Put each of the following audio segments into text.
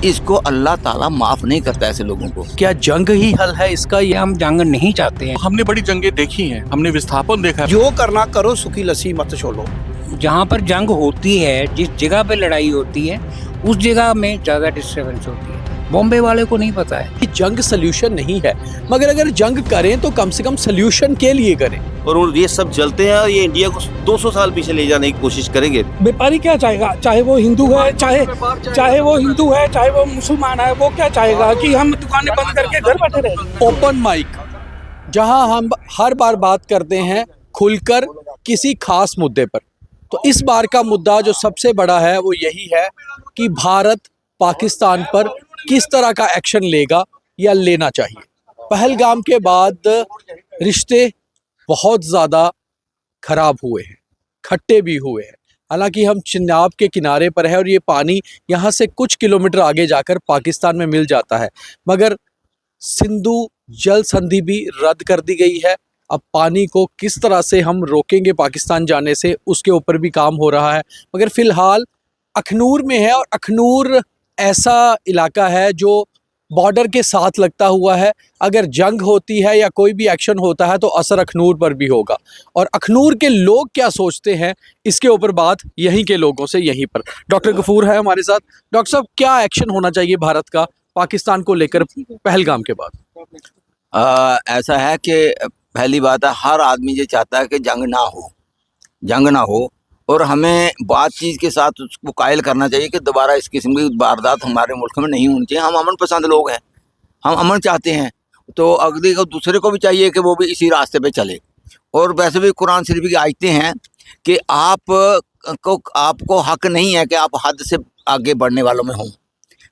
इसको अल्लाह ताला माफ नहीं करता ऐसे लोगों को। क्या जंग ही हल है इसका? ये हम जंग नहीं चाहते हैं। हमने बड़ी जंगें देखी हैं, हमने विस्थापन देखा है। जो करना करो, सुखी लस्सी मत छोड़ो। जहाँ पर जंग होती है, जिस जगह पे लड़ाई होती है, उस जगह में ज्यादा डिस्टर्बेंस होती है। बॉम्बे वाले को नहीं पता है कि जंग सल्यूशन नहीं है, मगर अगर जंग करें तो कम से कम सल्यूशन के लिए करें। और ये सब जलते हैं और ये इंडिया को 200 साल पीछे ले जाने की कोशिश करेंगे। व्यापारी क्या चाहेगा? चाहे वो हिंदू है, चाहे वो हिंदू है, चाहे वो मुसलमान है, वो क्या चाहेगा कि हम दुकानें बंद करके घर बैठे रहे? ओपन माइक, जहां हम हर बार बात करते हैं खुलकर किसी खास मुद्दे पर, तो इस बार का मुद्दा जो सबसे बड़ा है वो यही है कि भारत पाकिस्तान पर किस तरह का एक्शन लेगा या लेना चाहिए। पहलगाम के बाद रिश्ते बहुत ज़्यादा खराब हुए हैं, खट्टे भी हुए हैं। हालांकि हम चिनाब के किनारे पर है और ये पानी यहाँ से कुछ किलोमीटर आगे जाकर पाकिस्तान में मिल जाता है, मगर सिंधु जल संधि भी रद्द कर दी गई है। अब पानी को किस तरह से हम रोकेंगे पाकिस्तान जाने से, उसके ऊपर भी काम हो रहा है। मगर फ़िलहाल अखनूर में है, और अखनूर ऐसा इलाका है जो बॉर्डर के साथ लगता हुआ है। अगर जंग होती है या कोई भी एक्शन होता है तो असर अखनूर पर भी होगा, और अखनूर के लोग क्या सोचते हैं इसके ऊपर बात यहीं के लोगों से यहीं पर। डॉक्टर गफूर है हमारे साथ। डॉक्टर साहब, क्या एक्शन होना चाहिए भारत का पाकिस्तान को लेकर पहलगाम के बाद? ऐसा है कि पहली बात है, हर आदमी ये चाहता है कि जंग ना हो, और हमें बातचीत के साथ उसको कायल करना चाहिए कि दोबारा इस किस्म की वारदात हमारे मुल्क में नहीं होनी चाहिए। हम अमन पसंद लोग हैं, हम अमन चाहते हैं, तो अगले को दूसरे को भी चाहिए कि वो भी इसी रास्ते पे चले। और वैसे भी कुरान शरीफ की आयतें हैं कि आपको हक नहीं है कि आप हद से आगे बढ़ने वालों में हों।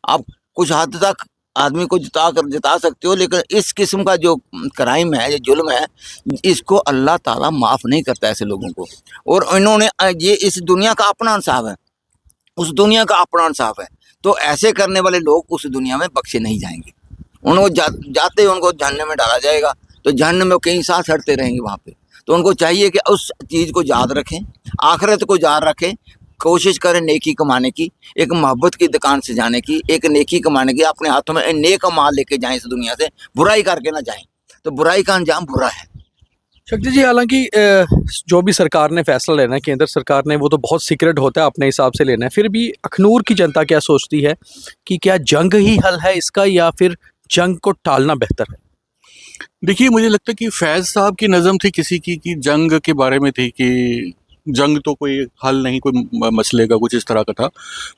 आप कुछ हद तक आदमी को जिता सकते हो, लेकिन इस किस्म का जो क्राइम है, ये जुल्म है, इसको अल्लाह ताला माफ़ नहीं करता ऐसे लोगों को। और इन्होंने ये इस दुनिया का अपना इंसाफ है, उस दुनिया का अपना इंसाफ है, तो ऐसे करने वाले लोग उस दुनिया में बख्शे नहीं जाएंगे। उनको जाते ही उनको जहन्नम में डाला जाएगा, तो जहन्नम में कई सांस हटते रहेंगे वहाँ पे। तो उनको चाहिए कि उस चीज़ को याद रखें, आखिरत को याद रखें, कोशिश करें नेकी कमाने की, एक मोहब्बत की दुकान से जाने की, एक नेकी कमाने की, अपने हाथों में नेक माल लेके जाएं इस दुनिया से, बुराई करके ना जाएं, तो बुराई का अंजाम बुरा है। शक्ति जी, हालांकि जो भी सरकार ने फैसला लेना है, केंद्र सरकार ने, वो तो बहुत सीक्रेट होता है, अपने हिसाब से लेना है। फिर भी अखनूर की जनता क्या सोचती है कि क्या जंग ही हल है इसका, या फिर जंग को टालना बेहतर है? देखिए, मुझे लगता है कि फैज़ साहब की नज़म थी किसी की कि जंग के बारे में थी कि जंग तो कोई हल नहीं, कोई मसले का कुछ इस तरह का था।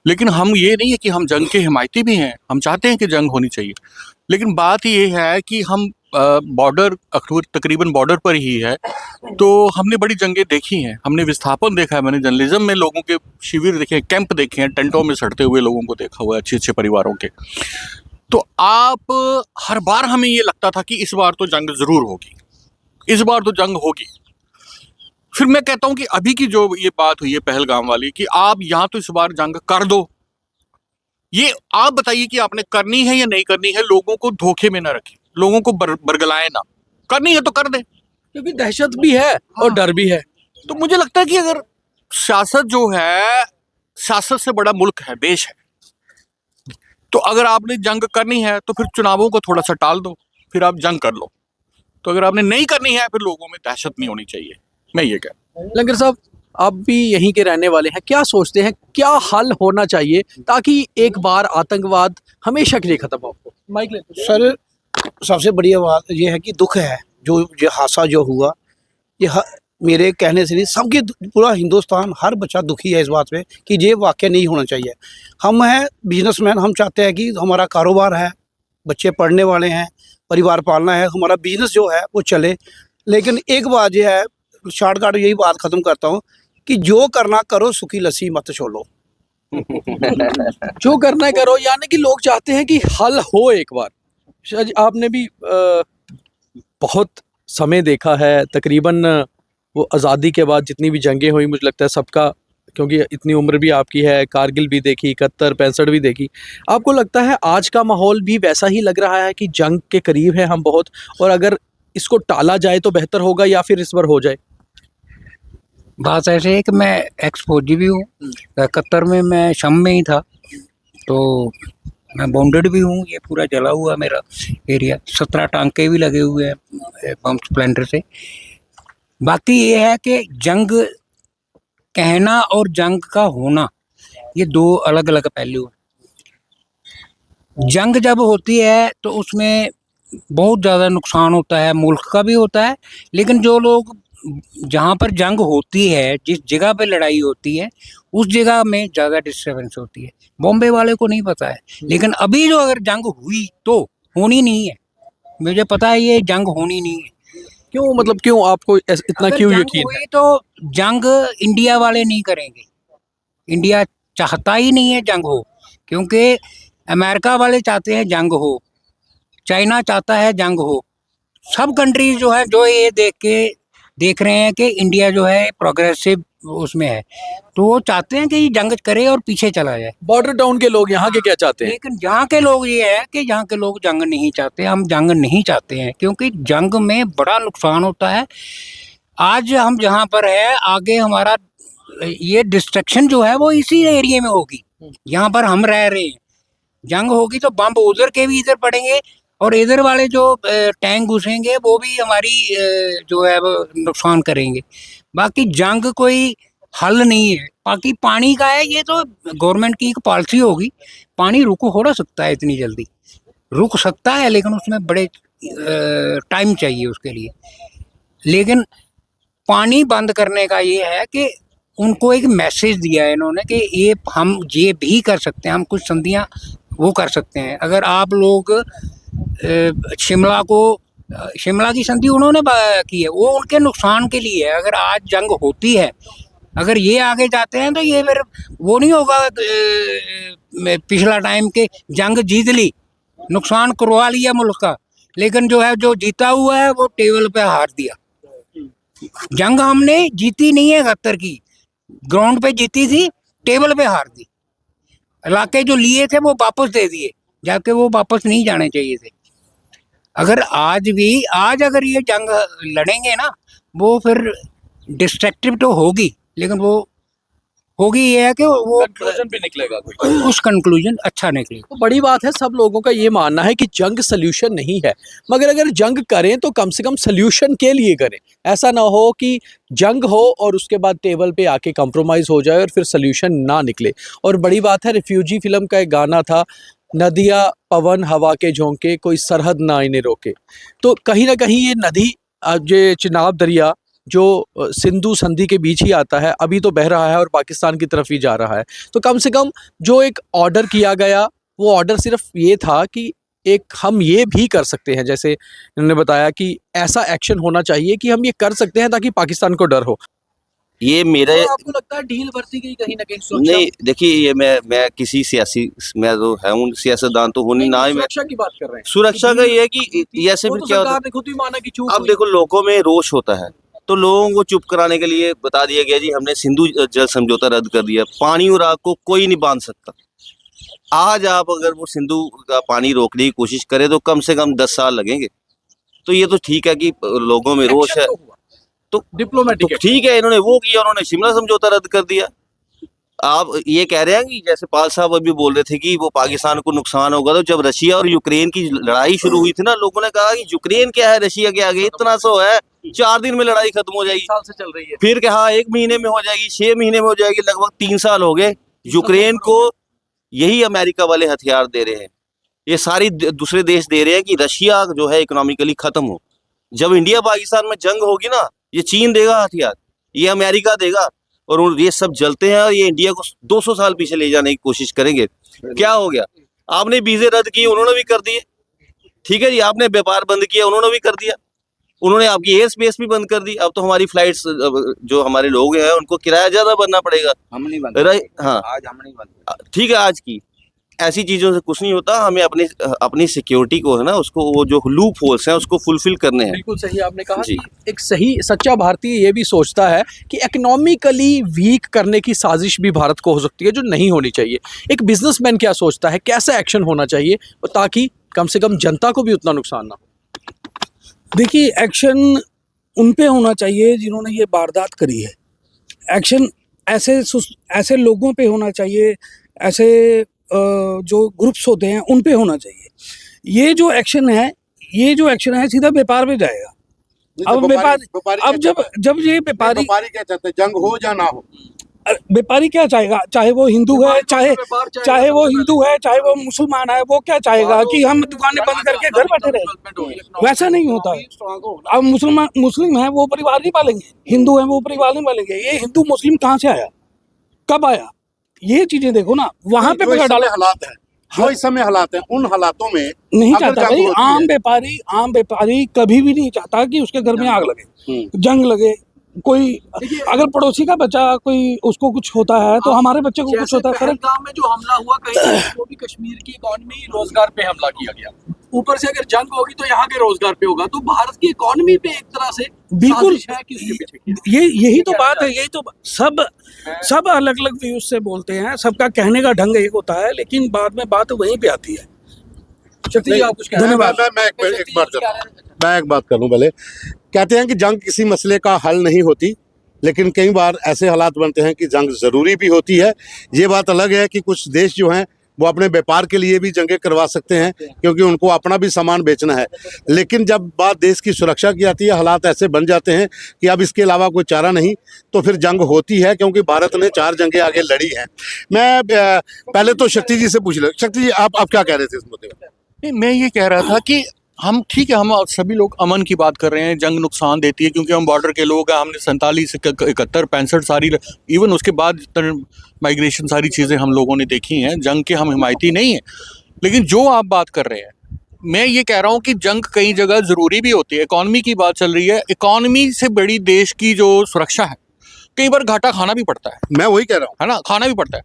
लेकिन हम ये नहीं है कि हम जंग के हिमायती भी हैं, हम चाहते हैं कि जंग होनी चाहिए। लेकिन बात ये है कि हम बॉर्डर, अखनूर तकरीबन बॉर्डर पर ही है, तो हमने बड़ी जंगें देखी हैं, हमने विस्थापन देखा है, मैंने जर्नलिज्म में लोगों के शिविर देखे हैं, कैंप देखे हैं, टेंटों में सड़ते हुए लोगों को देखा हुआ है, अच्छे अच्छे परिवारों के। तो आप हर बार हमें ये लगता था कि इस बार तो जंग ज़रूर होगी, इस बार तो जंग होगी। फिर मैं कहता हूँ कि अभी की जो ये बात हुई है पहलगाम वाली, कि आप यहाँ तो इस बार जंग कर दो, ये आप बताइए कि आपने करनी है या नहीं करनी है। लोगों को धोखे में ना रखें, लोगों को बरगलाए ना, करनी है तो कर दे, क्योंकि दहशत भी है और डर भी है। तो मुझे लगता है कि अगर सियासत जो है, सियासत से बड़ा मुल्क है, देश है, तो अगर आपने जंग करनी है तो फिर चुनावों को थोड़ा सा टाल दो, फिर आप जंग कर लो। तो अगर आपने नहीं करनी है, फिर लोगों में दहशत नहीं होनी चाहिए, मैं ये कह। लंगर साहब, आप भी यहीं के रहने वाले हैं, क्या सोचते हैं क्या हल होना चाहिए ताकि एक बार आतंकवाद हमेशा के लिए खत्म हो? माइक लेते हैं। सर, सबसे बड़ी बात यह है कि दुख है जो ये हादसा जो हुआ, मेरे कहने से नहीं, सबके पूरा हिंदुस्तान, हर बच्चा दुखी है इस बात पे कि ये वाक़या नहीं होना चाहिए। हम हैं बिजनेसमैन, हम चाहते हैं कि हमारा कारोबार है, बच्चे पढ़ने वाले हैं, परिवार पालना है, हमारा बिजनेस जो है वो चले। लेकिन एक बात यह है, शॉर्टकट यही बात ख़त्म करता हूँ कि जो करना करो, सुखी लस्सी मत छोड़ो। जो करना है करो, यानी कि लोग चाहते हैं कि हल हो एक बार। आपने भी बहुत समय देखा है, तकरीबन वो आज़ादी के बाद जितनी भी जंगें हुई, मुझे लगता है सबका, क्योंकि इतनी उम्र भी आपकी है, कारगिल भी देखी, 71, 65 भी देखी। आपको लगता है आज का माहौल भी वैसा ही लग रहा है कि जंग के करीब है हम बहुत, और अगर इसको टाला जाए तो बेहतर होगा या फिर इस बार हो जाए? बात ऐसे है कि मैं एक्स फौजी भी हूँ। कतर में मैं शम में ही था, तो मैं बॉन्डेड भी हूँ, ये पूरा जला हुआ मेरा एरिया, 17 टांके भी लगे हुए हैं पंप स्प्लेंडर से। बाकी ये है कि जंग कहना और जंग का होना ये दो अलग अलग पहलू हैं। जंग जब होती है तो उसमें बहुत ज़्यादा नुकसान होता है, मुल्क का भी होता है, लेकिन जो लोग जहाँ पर जंग होती है, जिस जगह पे लड़ाई होती है, उस जगह में ज़्यादा डिस्टर्बेंस होती है। बॉम्बे वाले को नहीं पता है, लेकिन अभी जो अगर जंग हुई तो होनी नहीं है, मुझे पता है ये जंग होनी नहीं है। क्यों, मतलब क्यों आपको इतना अगर क्यों जंग यकीन है? हुई तो जंग इंडिया वाले नहीं करेंगे, इंडिया चाहता ही नहीं है जंग हो, क्योंकि अमेरिका वाले चाहते हैं जंग हो, चाइना चाहता है जंग हो, सब कंट्रीज जो है जो ये देख रहे हैं कि इंडिया जो है प्रोग्रेसिव उसमें है, तो वो चाहते हैं कि ये जंग करे और पीछे चला जाए। बॉर्डर टाउन के लोग यहाँ के क्या चाहते हैं? लेकिन यहाँ के लोग ये है कि यहाँ के लोग जंग नहीं चाहते, हम जंग नहीं चाहते हैं, क्योंकि जंग में बड़ा नुकसान होता है। आज हम जहाँ पर है, आगे हमारा ये डिस्ट्रक्शन जो है वो इसी एरिया में होगी, यहाँ पर हम रह रहे हैं। जंग होगी तो बम उधर के भी इधर पड़ेंगे, और इधर वाले जो टैंक घुसेंगे वो भी हमारी जो है वो नुकसान करेंगे। बाकी जंग कोई हल नहीं है। बाकी पानी का है, ये तो गवर्नमेंट की एक पॉलिसी होगी, पानी रुक हो ना सकता है इतनी जल्दी, रुक सकता है, लेकिन उसमें बड़े टाइम चाहिए उसके लिए। लेकिन पानी बंद करने का ये है कि उनको एक मैसेज दिया है इन्होंने कि ये हम ये भी कर सकते हैं, हम कुछ संधियाँ वो कर सकते हैं। अगर आप लोग शिमला की संधि उन्होंने की है, वो उनके नुकसान के लिए है। अगर आज जंग होती है, अगर ये आगे जाते हैं तो ये फिर वो नहीं होगा पिछला टाइम के जंग जीत ली, नुकसान करवा लिया मुल्क का, लेकिन जो है जो जीता हुआ है वो टेबल पे हार दिया। जंग हमने जीती नहीं है 71 की, ग्राउंड पे जीती थी, टेबल पे हार दी। इलाके जो लिए थे वो वापस दे दिए, जाके वो वापस नहीं जाने चाहिए थे। अगर आज अगर ये जंग लड़ेंगे ना, वो फिर डिस्ट्रक्टिव तो होगी, लेकिन वो होगी ये है कि वो कंक्लूजन भी निकलेगा कोई। उस कंक्लूजन अच्छा निकलेगा। तो बड़ी बात है, सब लोगों का ये मानना है कि जंग सल्यूशन नहीं है, मगर अगर जंग करें तो कम से कम सल्यूशन के लिए करें। ऐसा ना हो कि जंग हो और उसके बाद टेबल पे आके कॉम्प्रोमाइज़ हो जाए और फिर सल्यूशन ना निकले। और बड़ी बात है, रिफ्यूजी फिल्म का एक गाना था, नदियाँ पवन हवा के झोंके, कोई सरहद ना इन्हें रोके। तो कहीं ना कहीं ये नदी, ये चिनाब दरिया जो सिंधु संधि के बीच ही आता है, अभी तो बह रहा है और पाकिस्तान की तरफ ही जा रहा है। तो कम से कम जो एक ऑर्डर किया गया, वो ऑर्डर सिर्फ ये था कि एक हम ये भी कर सकते हैं, जैसे इन्होंने बताया कि ऐसा एक्शन होना चाहिए कि हम ये कर सकते हैं ताकि पाकिस्तान को डर हो। ये मेरे तो आपको लगता है ढील बरती गई कहीं ना कहीं सुरक्षा? नहीं, देखिए ये मैं किसी सियासी, मैं तो है हूँ सियासतदान तो हूँ नहीं, ना ही मैं सुरक्षा की बात कर रहे हैं। सुरक्षा का ये है कि ये ऐसे वो फिर तो क्या होता सरकार ने खुद ही माना कि चूक है। अब हुई। देखो लोगों में रोष होता है, तो लोगों को चुप कराने के लिए बता दिया गया जी हमने सिंधु जल समझौता रद्द कर दिया, पानी और आग को कोई नहीं बांध सकता। आज आप अगर वो सिंधु का पानी रोकने की कोशिश करें तो कम से कम 10 साल लगेंगे। तो ये तो ठीक है कि लोगों में रोष है, तो डिप्लोमेटिक ठीक है, इन्होंने वो किया, उन्होंने शिमला समझौता रद्द कर दिया। आप ये कह रहे हैं कि जैसे पाल साहब अभी बोल रहे थे कि वो पाकिस्तान को नुकसान होगा, तो जब रशिया और यूक्रेन की लड़ाई शुरू हुई थी ना, लोगों ने कहा कि यूक्रेन क्या है रशिया के आगे, इतना सो है, 4 दिन में लड़ाई खत्म हो जाएगी। साल से चल रही है। फिर कहा 1 महीने में हो जाएगी, 6 महीने में हो जाएगी, लगभग 3 साल हो गए। यूक्रेन को यही अमेरिका वाले हथियार दे रहे हैं, ये सारी दूसरे देश दे रहे हैं कि रशिया जो है इकोनॉमिकली खत्म हो। जब इंडिया पाकिस्तान में जंग होगी ना, ये चीन देगा हथियार, ये अमेरिका देगा, और ये सब जलते हैं और ये इंडिया को 200 साल पीछे ले जाने की कोशिश करेंगे। क्या हो गया, आपने वीजे रद्द किए, उन्होंने भी कर दिए, ठीक है जी, आपने व्यापार बंद किया, उन्होंने भी कर दिया, उन्होंने आपकी एयर स्पेस भी बंद कर दी। अब तो हमारी फ्लाइट्स, जो हमारे लोग हैं उनको किराया ज्यादा भरना पड़ेगा। हम नहीं हाँ आज हम नहीं बनते। ठीक है, आज की ऐसी चीजों से कुछ नहीं होता। हमें अपनी सिक्योरिटी को है ना, उसको वो जो लूप होल्स हैं उसको फुलफिल करने हैं। बिल्कुल सही आपने कहा जी। कि एक सही सच्चा भारतीय ये भी सोचता है कि इकोनॉमिकली वीक करने की साजिश भी भारत को हो सकती है, जो नहीं होनी चाहिए। एक बिजनेसमैन क्या सोचता है, कैसा एक्शन होना चाहिए ताकि कम से कम जनता को भी उतना नुकसान ना हो? देखिए, एक्शन उन पे होना चाहिए जिन्होंने ये वारदात करी है। एक्शन ऐसे लोगों पे होना चाहिए, ऐसे जो ग्रुप्स होते हैं उन पे होना चाहिए। ये जो एक्शन है सीधा व्यापार पे जाएगा। अब अब जब ये व्यापारी क्या चाहते हैं, जंग हो या ना हो? व्यापारी क्या चाहेगा, चाहे वो हिंदू है, चाहे वो हिंदू है, चाहे वो मुसलमान है, वो क्या चाहेगा कि हम दुकानें बंद करके घर बैठे रहे? वैसा नहीं होता है। अब मुस्लिम है वो परिवार नहीं पालेंगे, हिंदू है वो परिवार नहीं पालेंगे। ये हिंदू मुस्लिम कहाँ से आया, कब आया? ये चीजें देखो ना, वहां पे पकड़ डालो। हालात है जो इस समय हालात हैं, उन हालातों में नहीं चाहता भाई, आम व्यापारी कभी भी नहीं चाहता कि उसके घर में आग लगे, जंग लगे। कोई अगर पड़ोसी का बच्चा कोई उसको कुछ होता है तो हमारे बच्चे को कुछ होता है। पहलगाम में जो हमला हुआ कहीं वो भी कश्मीर की इकोनॉमी रोजगार पे हमला किया गया, ऊपर से अगर जंग होगी तो यहाँ के रोजगार पे होगा, तो भारत की इकोनॉमी पे एक तरह से बिल्कुल साजिश है कि उसके पीछे यही तो बात है। यही तो सब अलग अलग व्यूज से बोलते हैं, सबका कहने का ढंग एक होता है, लेकिन बाद में बात वहीं पे आती है। शक्ति जी, आप कुछ कह रहे हैं? धन्यवाद। मैं एक बात करूं पहले। कहते हैं कि जंग किसी मसले का हल नहीं होती, लेकिन कई बार ऐसे हालात बनते हैं कि जंग ज़रूरी भी होती है। ये बात अलग है कि कुछ देश जो हैं वो अपने व्यापार के लिए भी जंगें करवा सकते हैं, क्योंकि उनको अपना भी सामान बेचना है। लेकिन जब बात देश की सुरक्षा की आती है, हालात ऐसे बन जाते हैं कि अब इसके अलावा कोई चारा नहीं, तो फिर जंग होती है, क्योंकि भारत ने 4 जंगें आगे लड़ी हैं। मैं पहले तो शक्ति जी से पूछ लूं। शक्ति जी, आप क्या कह रहे थे इस मुद्दे पर? नहीं, मैं ये कह रहा था कि हम ठीक है, हम सभी लोग अमन की बात कर रहे हैं। जंग नुकसान देती है क्योंकि हम बॉर्डर के लोग हैं। हमने 47, 71, 65 सारी, इवन उसके बाद माइग्रेशन, सारी चीज़ें हम लोगों ने देखी हैं। जंग के हम हिमायती नहीं हैं, लेकिन जो आप बात कर रहे हैं, मैं ये कह रहा हूँ कि जंग कई जगह ज़रूरी भी होती है। इकॉनमी की बात चल रही है, इकॉनमी से बड़ी देश की जो सुरक्षा है, कई बार घाटा खाना भी पड़ता है। मैं वही कह रहा हूँ, है ना, खाना भी पड़ता है।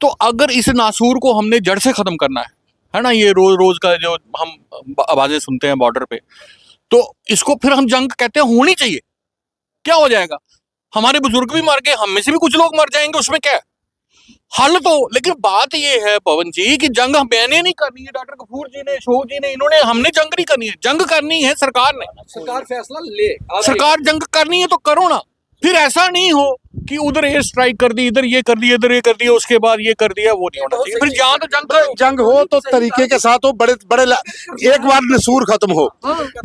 तो अगर इस नासूर को हमने जड़ से ख़त्म करना है ना, ये रोज का जो हम आवाज़ें सुनते हैं बॉर्डर पे, तो इसको फिर हम जंग कहते हैं होनी चाहिए। क्या हो जाएगा, हमारे बुजुर्ग भी मर गए, हम में से भी कुछ लोग मर जाएंगे, उसमें क्या है हल तो। लेकिन बात ये है पवन जी कि जंग मैंने नहीं करनी है, डॉक्टर कपूर जी ने, अशोक जी ने, इन्होंने, हमने जंग नहीं करनी है। जंग करनी है सरकार ने, सरकार फैसला ले, सरकार जंग करनी है तो करो ना। फिर ऐसा नहीं हो कि उधर एयर स्ट्राइक कर दी, इधर ये कर दिया, इधर ये कर दिया, उसके बाद ये कर दिया, वो नहीं होना चाहिए। फिर जहाँ तो जंग हो तो तरीके के साथ हो, बड़े एक बार नसूर खत्म हो।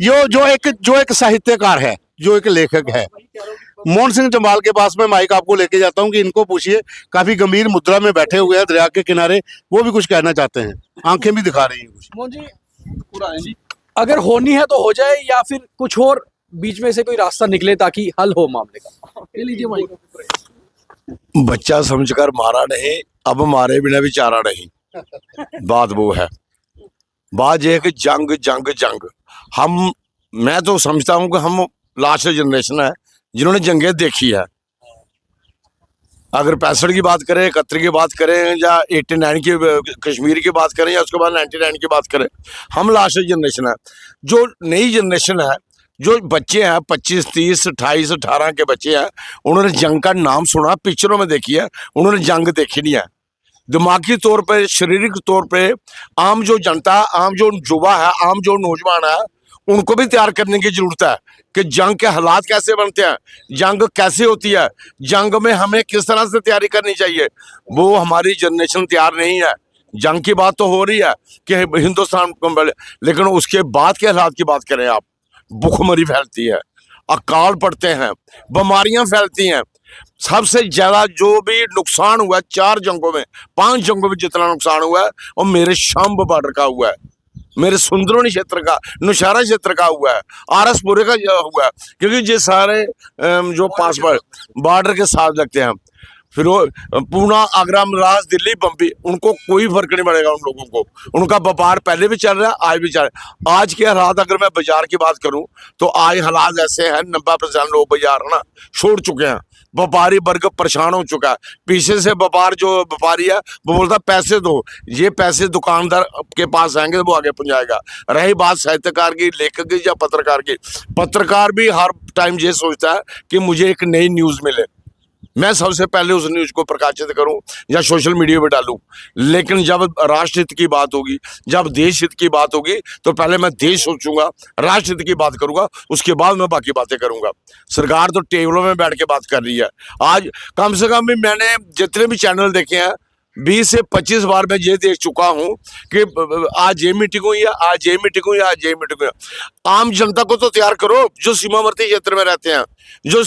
जो एक साहित्यकार है, जो एक लेखक है, मोहन सिंह जमाल के पास में माइक आपको लेके जाता हूँ कि इनको पूछिए, काफी गंभीर मुद्रा में बैठे हुए हैं दरिया के किनारे, वो भी कुछ कहना चाहते हैं, आंखें भी दिखा रही हैं कुछ। मोहन जी, पूरा है जी। अगर होनी है तो हो जाए, या फिर कुछ और बीच में से कोई रास्ता निकले ताकि हल हो मामले का। ये लीजिए माइक। बच्चा समझकर मारा नहीं, अब मारे बिना भी चारा नहीं। बात वो है, बात यह है कि जंग जंग जंग, मैं तो समझता हूँ कि हम लास्ट जनरेशन है जिन्होंने जंगें देखी है। अगर 65 की बात करें, 71 की बात करें, या 89 की कश्मीर की बात करें, या उसके बाद 99 की बात करें, हम लास्ट जनरेशन है। जो नई जनरेशन है, जो बच्चे हैं 25, 30, 28, 18 के बच्चे हैं, उन्होंने जंग का नाम सुना, पिक्चरों में देखी है, उन्होंने जंग देखी नहीं है। दिमागी तौर पे, शारीरिक तौर पे आम जो जनता, आम जो युवा है, आम जो नौजवान है, उनको भी तैयार करने की जरूरत है कि जंग के हालात कैसे बनते हैं, जंग कैसे होती है, जंग में हमें किस तरह से तैयारी करनी चाहिए। वो हमारी जनरेशन तैयार नहीं है। जंग की बात तो हो रही है कि हिंदुस्तान को, लेकिन उसके बाद के हालात की बात करें आप, भूखमरी फैलती है, अकाल पड़ते हैं, बीमारियां फैलती हैं। सबसे ज्यादा जो भी नुकसान हुआ है 4 जंगों में, 5 जंगों में जितना नुकसान हुआ है वो मेरे शाम्ब बॉर्डर का हुआ है, मेरे सुंदरोनी क्षेत्र का, नौशहरा क्षेत्र का हुआ है, आरसपुरे का हुआ है, क्योंकि ये सारे जो पास बॉर्डर के साथ लगते हैं। फिर वो पूना, आगरा, मद्रास, दिल्ली, बम्बई, उनको कोई फर्क नहीं पड़ेगा। उन लोगों को उनका व्यापार पहले भी चल रहा है, आज भी चल रहा है। आज के हालात अगर मैं बाजार की बात करूं तो आज हालात ऐसे हैं, 90% लोग बाजार ना छोड़ चुके हैं, व्यापारी वर्ग परेशान हो चुका है। पीछे से व्यापारी है वो बोलता पैसे दो, ये पैसे दुकानदार के पास आएंगे तो वो आगे पहुंचाएगा। रही बात साहित्यकार की, लेखक की या पत्रकार की, पत्रकार भी हर टाइम ये सोचता है कि मुझे एक नई न्यूज़ मिले, मैं सबसे पहले उस न्यूज़ को प्रकाशित करूं या सोशल मीडिया पे डालूं। लेकिन जब राष्ट्र हित की बात होगी, जब देश हित की बात होगी, तो पहले मैं देश सोचूंगा, राष्ट्र हित की बात करूंगा, उसके बाद मैं बाकी बातें करूंगा। सरकार तो टेबलों में बैठ के बात कर रही है। आज कम से कम भी मैंने जितने भी चैनल देखे हैं, 20 से 25 बार मैं ये देख चुका हूं कि आज ये मीटिंग हुई है, आज ये मीटिंग हुई है, आज ये मीटिंग हुई है। आम जनता को तो तैयार करो जो सीमावर्ती क्षेत्र में रहते हैं, जो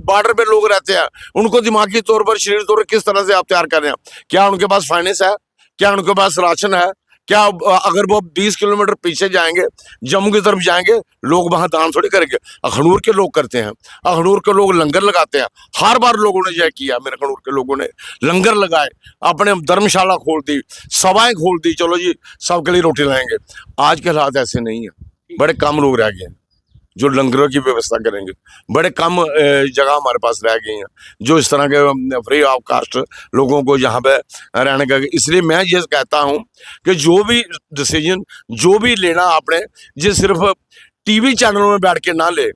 बॉर्डर पे लोग रहते हैं, उनको दिमागी तौर पर, शरीर तौर पर किस तरह से आप तैयार कर रहे हैं। क्या उनके पास फाइनेंस है? क्या उनके पास राशन है? क्या अगर वो 20 किलोमीटर पीछे जाएंगे, जम्मू की तरफ जाएंगे, लोग वहां दान थोड़ी करेंगे। अखनूर के लोग करते हैं, अखनूर के लोग लंगर लगाते हैं। हर बार लोगों ने यह किया, मेरे अखनूर के लोगों ने लंगर लगाए, अपने धर्मशाला खोल दी, सभाएं खोल दी, चलो जी सबके लिए रोटी लाएंगे। आज के हालात ऐसे नहीं है, बड़े कम लोग रह गए हैं जो लंगरों की व्यवस्था करेंगे, बड़े कम जगह हमारे पास रह गई हैं जो इस तरह के फ्री ऑफ कास्ट लोगों को यहाँ पे रहने का। इसलिए मैं ये कहता हूँ कि जो भी डिसीजन जो भी लेना आपने, ये सिर्फ टीवी चैनलों में बैठ के ना ले,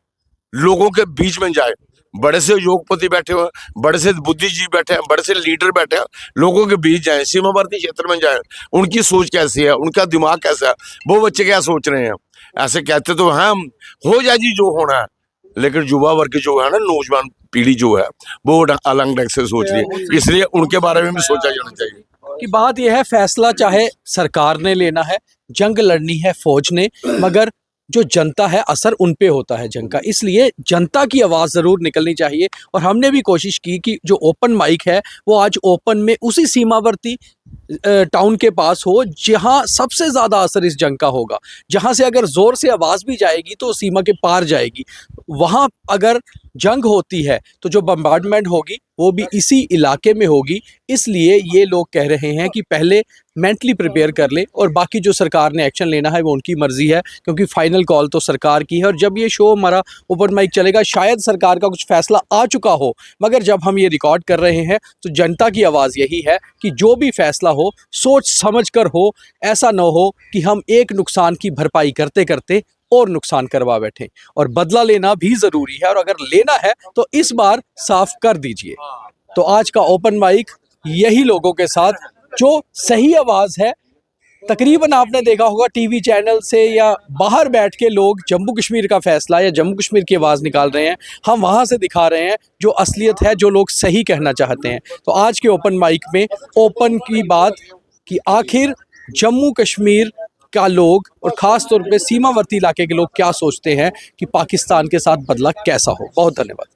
लोगों के बीच में जाए। बड़े से उद्योगपति बैठे हुए, बड़े से बुद्धिजीवी बैठे हैं, बड़े से लीडर बैठे हैं, लोगों के बीच जाएं, सीमावर्ती क्षेत्र में जाएं, उनकी सोच कैसी है, उनका दिमाग कैसा है, वो बच्चे क्या सोच रहे हैं। ऐसे कहते तो हैं हो जाए जी जो होना है, लेकिन युवा वर्ग जो है ना, नौजवान पीढ़ी जो है वो अलग ढंग से सोच रही है, इसलिए उनके बारे में भी सोचा जाना चाहिए। कि बात यह है, फैसला चाहे सरकार ने लेना है, जंग लड़नी है फौज ने, मगर जो जनता है असर उन पे होता है जंग का। इसलिए जनता की आवाज़ ज़रूर निकलनी चाहिए। और हमने भी कोशिश की कि जो ओपन माइक है वो आज ओपन में उसी सीमावर्ती टाउन के पास हो जहां सबसे ज़्यादा असर इस जंग का होगा, जहां से अगर ज़ोर से आवाज़ भी जाएगी तो सीमा के पार जाएगी। वहां अगर जंग होती है तो जो बम्बार्डमेंट होगी वो भी इसी इलाके में होगी। इसलिए ये लोग कह रहे हैं कि पहले मेंटली प्रिपेयर कर ले, और बाकी जो सरकार ने एक्शन लेना है वो उनकी मर्जी है, क्योंकि फाइनल कॉल तो सरकार की है। और जब ये शो हमारा ओपन माइक चलेगा शायद सरकार का कुछ फैसला आ चुका हो, मगर जब हम ये रिकॉर्ड कर रहे हैं तो जनता की आवाज़ यही है कि जो भी फैसला हो सोच समझ कर हो। ऐसा न हो कि हम एक नुकसान की भरपाई करते करते और नुकसान करवा बैठे। और बदला लेना भी ज़रूरी है, और अगर लेना है तो इस बार साफ कर दीजिए। तो आज का ओपन माइक यही लोगों के साथ जो सही आवाज़ है, तकरीबन आपने देखा होगा टीवी चैनल से या बाहर बैठ के लोग जम्मू कश्मीर का फैसला या जम्मू कश्मीर की आवाज़ निकाल रहे हैं, हम वहाँ से दिखा रहे हैं जो असलियत है, जो लोग सही कहना चाहते हैं। तो आज के ओपन माइक में ओपन की बात कि आखिर जम्मू कश्मीर का लोग और ख़ास तौर पे सीमावर्ती इलाके के लोग क्या सोचते हैं कि पाकिस्तान के साथ बदला कैसा हो। बहुत धन्यवाद।